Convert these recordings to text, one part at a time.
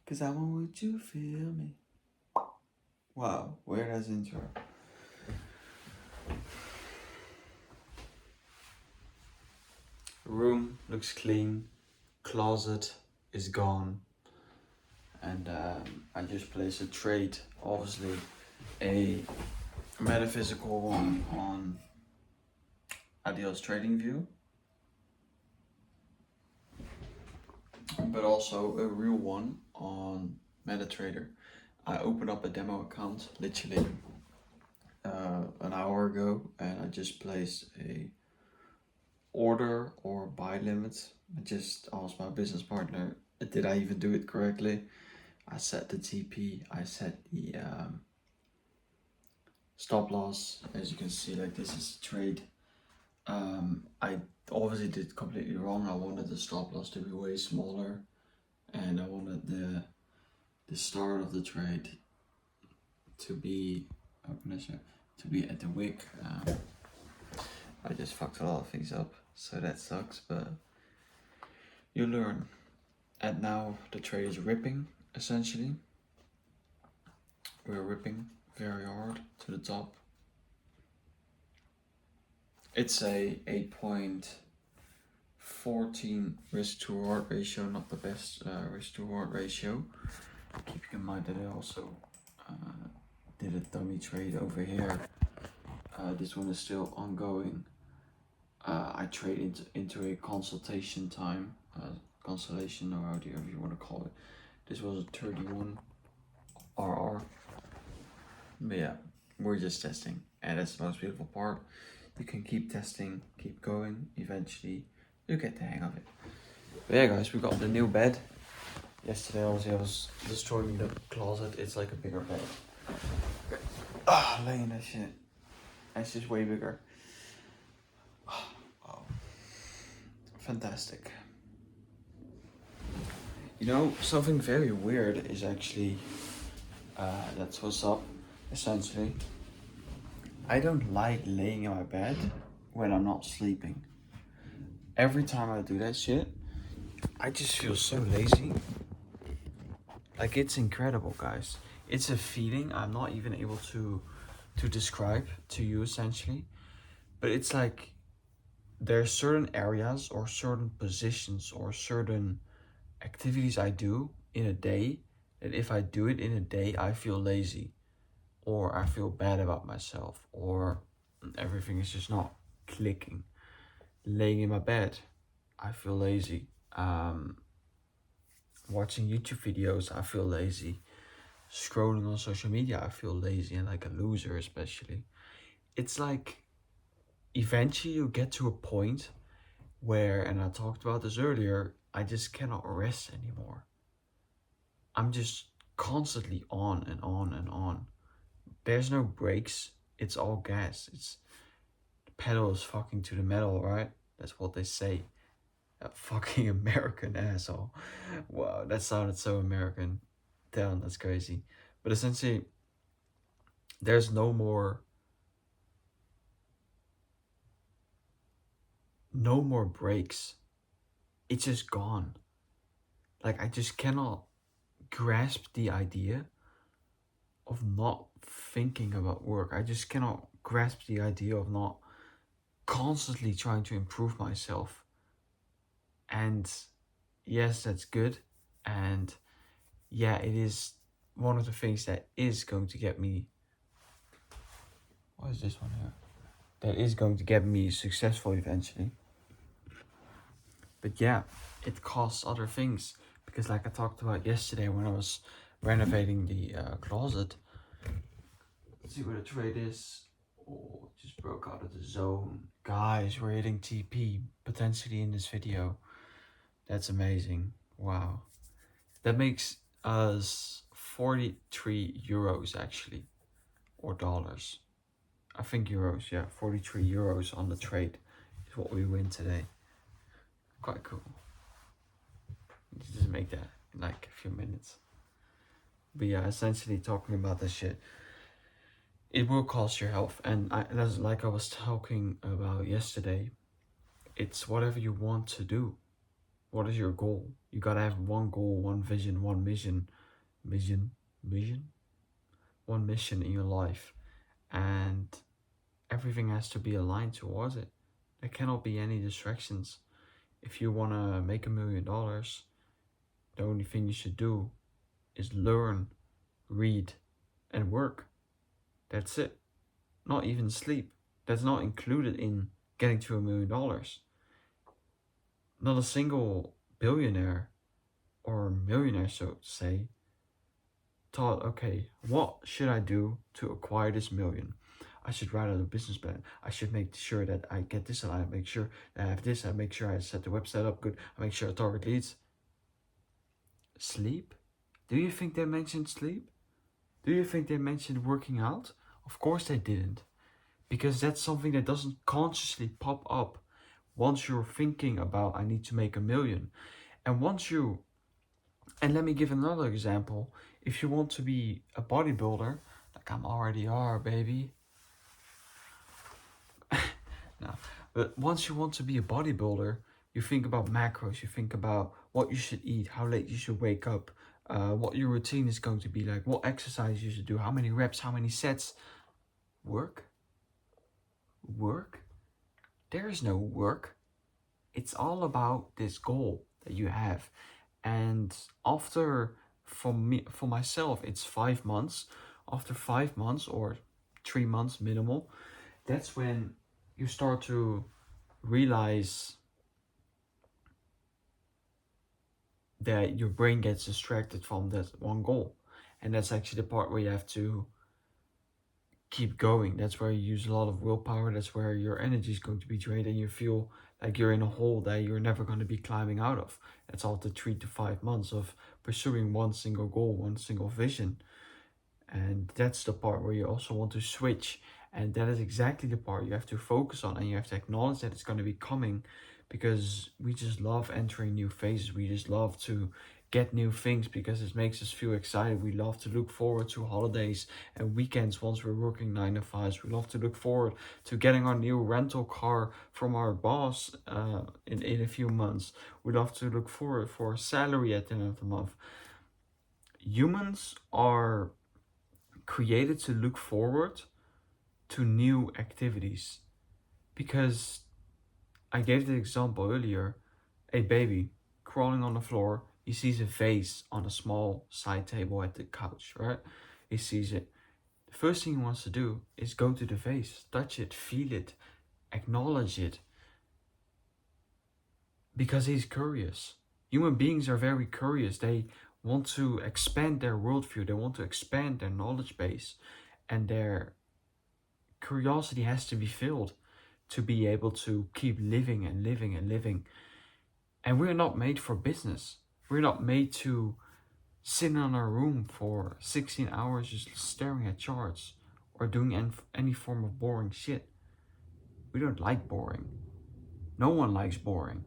Cause I want you to feel me. Wow, weird as intro. Room looks clean, closet is gone, and I just placed a trade, obviously a metaphysical one on Ideal's TradingView, but also a real one on MetaTrader. I opened up a demo account literally an hour ago, and I just placed a order or buy limit. I just asked my business partner, did I even do it correctly? I set the TP, I set the stop loss. As you can see, like, this is a trade. I obviously did completely wrong. I wanted the stop loss to be way smaller, and I wanted the start of the trade to be to be at the wick. I just fucked a lot of things up, so that sucks, but you learn. And now the trade is ripping, essentially. We're ripping very hard to the top. It's a 8.14 risk to reward ratio, not the best risk to reward ratio. Keeping in mind that I also did a dummy trade over here. This one is still ongoing. I trade into a consultation time, constellation, or however you want to call it. This was a 31 RR. But yeah, we're just testing, and that's the most beautiful part. You can keep testing, keep going, eventually you get the hang of it. But yeah guys, we got the new bed. Yesterday obviously I was destroying the closet. It's like a bigger bed. Laying that shit. It's just way bigger. Wow. Fantastic. You know, something very weird is actually, that's what's up, essentially. I don't like laying in my bed when I'm not sleeping. Every time I do that shit, I just feel so lazy. Like, it's incredible, guys. It's a feeling I'm not even able to describe to you, essentially. But it's like, there are certain areas or certain positions or certain activities I do in a day that if I do it in a day, I feel lazy, or I feel bad about myself, or everything is just not clicking. Laying in my bed, I feel lazy. Watching YouTube videos, I feel lazy. Scrolling on social media, I feel lazy and like a loser, especially. It's like, eventually you get to a point where, and I talked about this earlier, I just cannot rest anymore. I'm just constantly on and on and on. There's no brakes. It's all gas. It's the pedal is fucking to the metal, right? That's what they say. That fucking American asshole. Wow, that sounded so American. Damn, that's crazy. But essentially, there's no more brakes. It's just gone. Like, I just cannot grasp the idea of not thinking about work. I just cannot grasp the idea of not constantly trying to improve myself. And yes, that's good. And yeah, it is one of the things that is going to get me. What is this one here? That is going to get me successful eventually. But yeah, it costs other things. Because like I talked about yesterday when I was renovating the closet. Let's see where the trade is. Oh, it just broke out of the zone. Guys, we're hitting TP potentially in this video. That's amazing. Wow. That makes us 43 euros actually. Or dollars. I think euros, yeah. 43 euros on the trade is what we win today. Quite cool. Just make that in like a few minutes. But yeah, essentially talking about this shit, it will cost your health. And that's like I was talking about yesterday. It's whatever you want to do. What is your goal? You gotta have one goal, one vision, one mission, mission, one mission in your life, and everything has to be aligned towards it. There cannot be any distractions. If you wanna make $1,000,000, the only thing you should do is learn, read, and work. That's it. Not even sleep. That's not included in getting to $1,000,000. Not a single billionaire or millionaire, so to say, thought, okay, what should I do to acquire this million? I should write out a business plan. I should make sure that I get this, and I make sure that I have this. I make sure I set the website up good. I make sure I target leads. Sleep? Do you think they mentioned sleep? Do you think they mentioned working out? Of course they didn't. Because that's something that doesn't consciously pop up once you're thinking about, I need to make $1,000,000. And and let me give another example. If you want to be a bodybuilder, like I'm already are, baby. No, but once you want to be a bodybuilder, you think about macros, you think about what you should eat, how late you should wake up, what your routine is going to be like, what exercise you should do, how many reps, how many sets. Work? Work? There is no work. It's all about this goal that you have. And after, for myself, it's 5 months. After 5 months or 3 months minimal, that's when you start to realize that your brain gets distracted from that one goal. And that's actually the part where you have to keep going. That's where you use a lot of willpower. That's where your energy is going to be drained and you feel like you're in a hole that you're never going to be climbing out of. That's all the 3 to 5 months of pursuing one single goal, one single vision. And that's the part where you also want to switch. And that is exactly the part you have to focus on, and you have to acknowledge that it's going to be coming, because we just love entering new phases. We just love to get new things because it makes us feel excited. We love to look forward to holidays and weekends once we're working 9 to 5. We love to look forward to getting our new rental car from our boss in a few months. We love to look forward for a salary at the end of the month. Humans are created to look forward to new activities, because I gave the example earlier, a baby crawling on the floor, he sees a vase on a small side table at the couch, right? He sees it. The first thing he wants to do is go to the vase, touch it, feel it, acknowledge it, because he's curious. Human beings are very curious. They want to expand their worldview, they want to expand their knowledge base, and their curiosity has to be filled to be able to keep living and living and living. And we're not made for business. We're not made to sit in our room for 16 hours just staring at charts or doing any form of boring shit. We don't like boring. No one likes boring.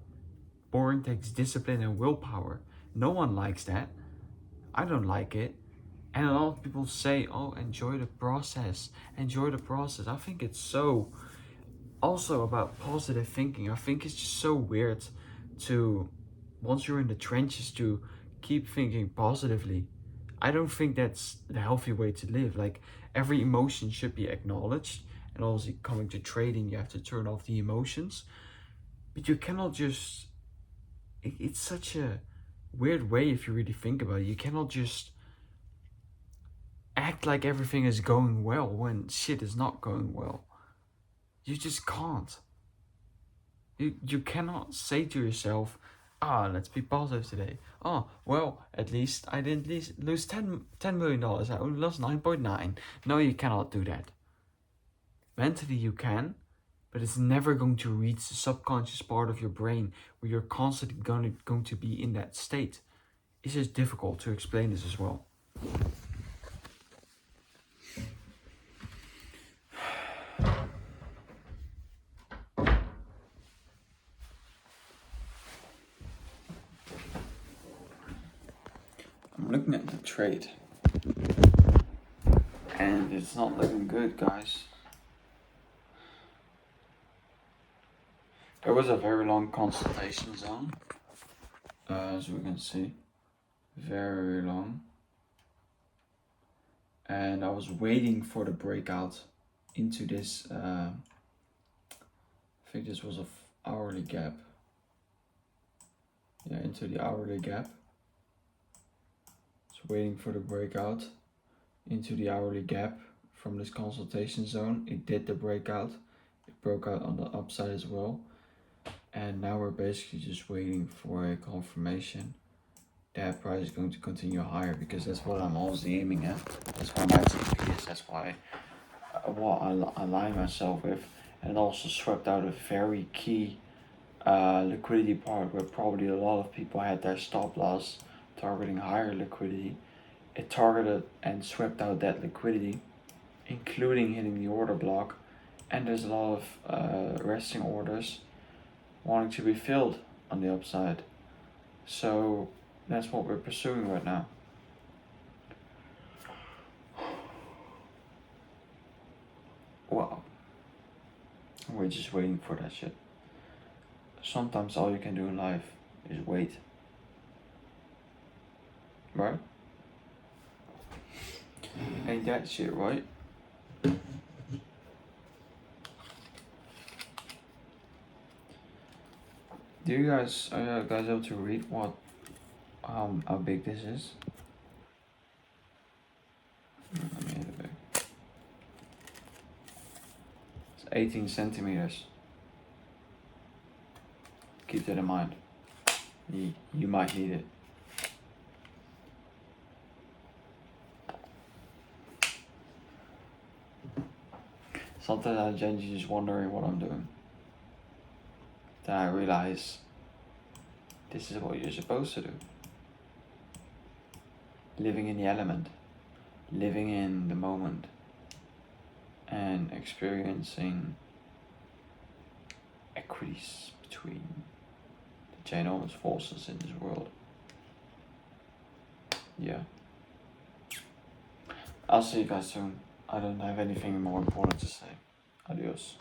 Boring takes discipline and willpower. No one likes that. I don't like it. And a lot of people say, oh, enjoy the process. Enjoy the process. I think it's so also about positive thinking. I think it's just so weird to, once you're in the trenches, to keep thinking positively. I don't think that's the healthy way to live. Like, every emotion should be acknowledged. And also coming to trading, you have to turn off the emotions. But you cannot just, it's such a weird way if you really think about it. You cannot just act like everything is going well when shit is not going well. You just can't. You cannot say to yourself, let's be positive today. Oh, well, at least I didn't lose $10 million. I only lost 9.9. No, you cannot do that. Mentally you can, but it's never going to reach the subconscious part of your brain where you're constantly going to be in that state. It's just difficult to explain this as well. I'm looking at the trade, and it's not looking good, guys. There was a very long consultation zone, as we can see, very long. And I was waiting for the breakout into this, I think this was a hourly gap. Yeah, into the hourly gap. Just waiting for the breakout into the hourly gap from this consultation zone. It did the breakout. It broke out on the upside as well. And now we're basically just waiting for a confirmation that price is going to continue higher, because that's what I'm always aiming at. That's why my TP is. That's why what I align myself with. And it also swept out a very key liquidity part where probably a lot of people had their stop loss targeting higher liquidity. It targeted and swept out that liquidity, including hitting the order block. And there's a lot of resting orders wanting to be filled on the upside. So that's what we're pursuing right now. Wow. We're just waiting for that shit. Sometimes all you can do in life is wait. Right? Ain't that shit right? Are you guys able to read what how big this is? Let me hit it big. It's 18 centimeters. Keep that in mind. You might need it. Sometimes I'm genuinely just wondering what I'm doing. Then I realize this is what you're supposed to do. Living in the element, living in the moment, and experiencing equities between the ginormous forces in this world. Yeah. I'll see you guys soon. I don't have anything more important to say. Adios.